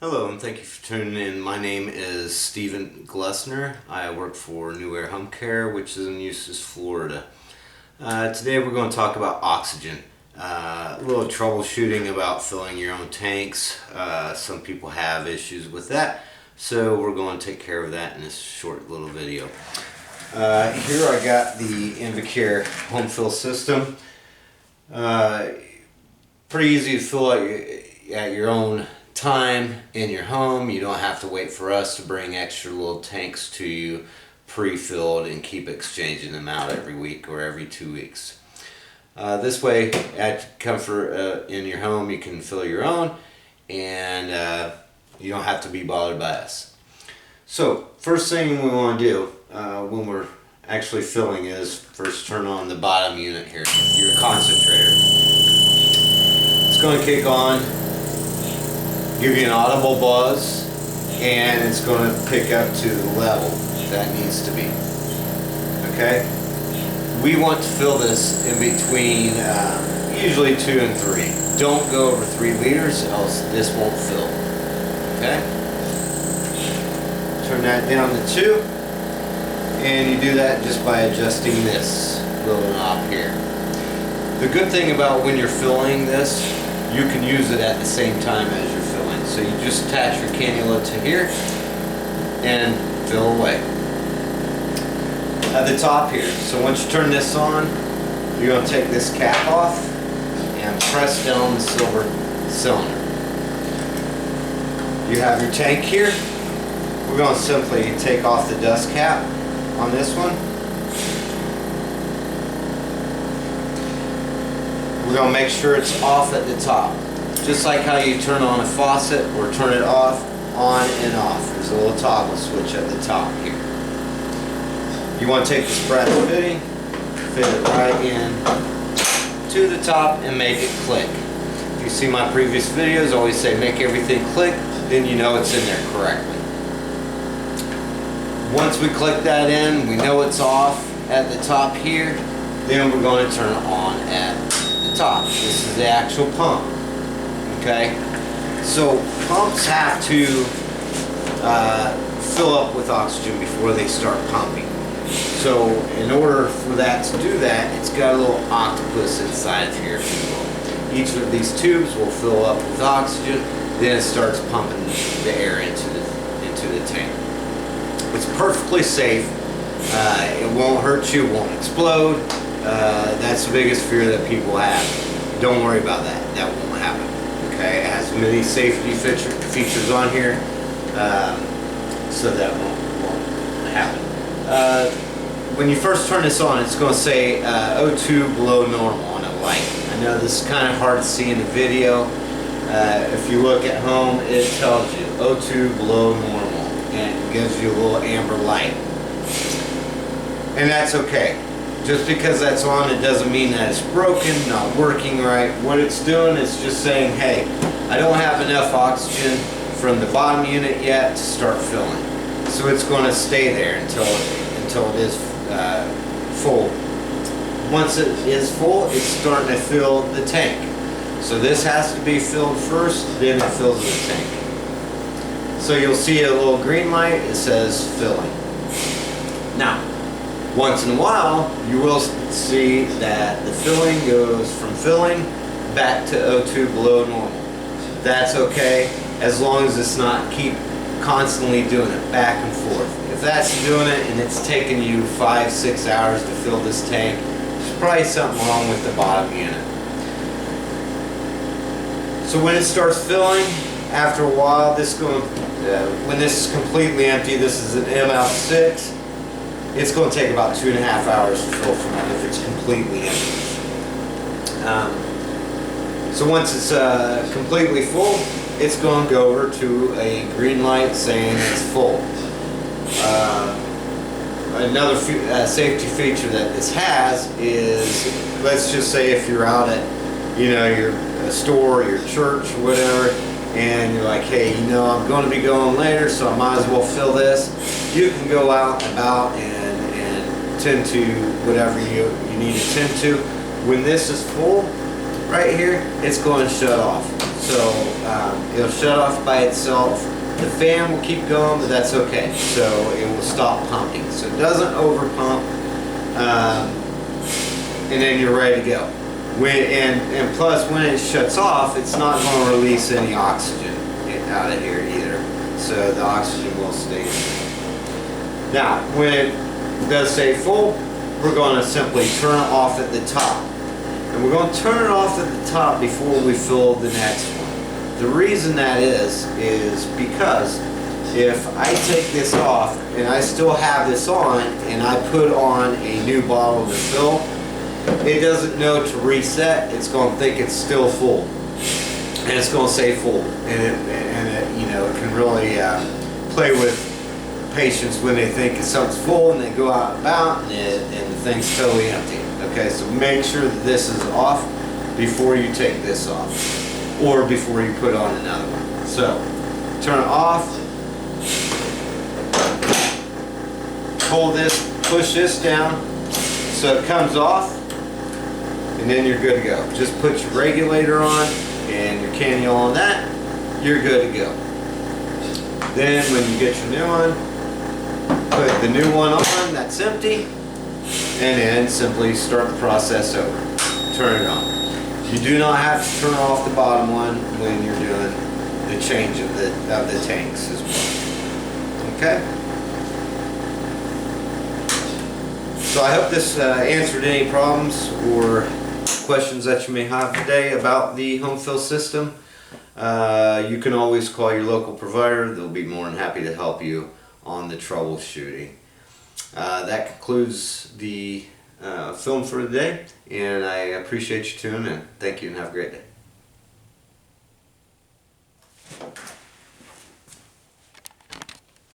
Hello and thank you for tuning in. My name is Stephen Glessner. I work for New Air Home Care, which is in Eustis, Florida. Today we're going to talk about oxygen. A little troubleshooting about filling your own tanks. Some people have issues with that, so we're going to take care of that in this short little video. Here I got the Invacare home fill system. Pretty easy to fill at your own time in your home. You don't have to wait for us to bring extra little tanks to you pre-filled and keep exchanging them out every week or every 2 weeks. This way, at comfort in your home, you can fill your own and you don't have to be bothered by us. So first thing we want to do when we're actually filling is first turn on the bottom unit here, your concentrator. It's going to kick on, give you an audible buzz, and it's going to pick up to the level that needs to be. Okay? We want to fill this in between usually 2 and 3. Don't go over 3 liters, else this won't fill. Okay? Turn that down to 2, and you do that just by adjusting this little knob here. The good thing about when you're filling this, you can use it at the same time as you're filling. So you just attach your cannula to here and fill away. At the top here, so once you turn this on, you're going to take this cap off and press down the silver cylinder. You have your tank here. We're going to simply take off the dust cap on this one. We're going to make sure it's off at the top. Just like how you turn on a faucet or turn it off, on and off. There's a little toggle switch at the top here. You want to take this brass fitting, fit it right in to the top and make it click. If you see my previous videos, I always say make everything click, then you know it's in there correctly. Once we click that in, we know it's off at the top here, then we're going to turn it on at the top. This is the actual pump. Okay? So pumps have to fill up with oxygen before they start pumping. So in order for that to do that, it's got a little octopus inside of here, if you will. Each of these tubes will fill up with oxygen, then it starts pumping the air into the tank. It's perfectly safe. It won't hurt you, it won't explode. That's the biggest fear that people have. Don't worry about that. That won't happen. Okay? It has many safety features on here, so that won't happen. When you first turn this on, it's going to say O2 below normal on a light. I know this is kind of hard to see in the video. If you look at home, it tells you O2 below normal, and it gives you a little amber light. And that's okay. Just because that's on, it doesn't mean that it's broken, not working right. What it's doing is just saying, hey, I don't have enough oxygen from the bottom unit yet to start filling. So it's going to stay there until it is full. Once it is full, it's starting to fill the tank. So this has to be filled first, then it fills the tank. So you'll see a little green light, it says filling. Now, once in a while, you will see that the filling goes from filling back to O2 below normal. That's okay, as long as it's not keep constantly doing it back and forth. If that's doing it and it's taking you 5-6 hours to fill this tank, there's probably something wrong with the bottom unit. So when it starts filling, after a while, when this is completely empty, this is an ML6, it's going to take about 2.5 hours to fill from it if it's completely empty. So once it's completely full, it's going to go over to a green light saying it's full. Another safety feature that this has is, let's just say if you're out at, your store, your church, or whatever, and you're like, hey, I'm going to be going later, so I might as well fill this. You can go out and about and tend to whatever you need to tend to. When this is full, right here, it's going to shut off. So it'll shut off by itself. The fan will keep going, but that's okay. So it will stop pumping. So it doesn't over pump, and then you're ready to go. And plus, when it shuts off, it's not going to release any oxygen out of here either. So the oxygen will stay in. Now, when it does stay full, we're going to simply turn it off at the top. And we're going to turn it off at the top before we fill the next one. The reason that is because if I take this off and I still have this on and I put on a new bottle to fill, it doesn't know to reset. It's going to think it's still full, and it's going to say full, and it, you know, it can really play with patients when they think something's full and they go out and about and the thing's totally empty. Okay, so make sure that this is off before you take this off, or before you put on another one. So turn it off, pull this, push this down so it comes off, and then you're good to go. Just put your regulator on and your cannula on that, you're good to go. Then when you get your new one, put the new one on that's empty, and then simply start the process over. Turn it on. You do not have to turn off the bottom one when you're doing the change of the tanks as well. Okay? So I hope this answered any problems or questions that you may have today about the home fill system. You can always call your local provider. They'll be more than happy to help you on the troubleshooting. That concludes the film for today, and I appreciate you tuning in. Thank you and have a great day.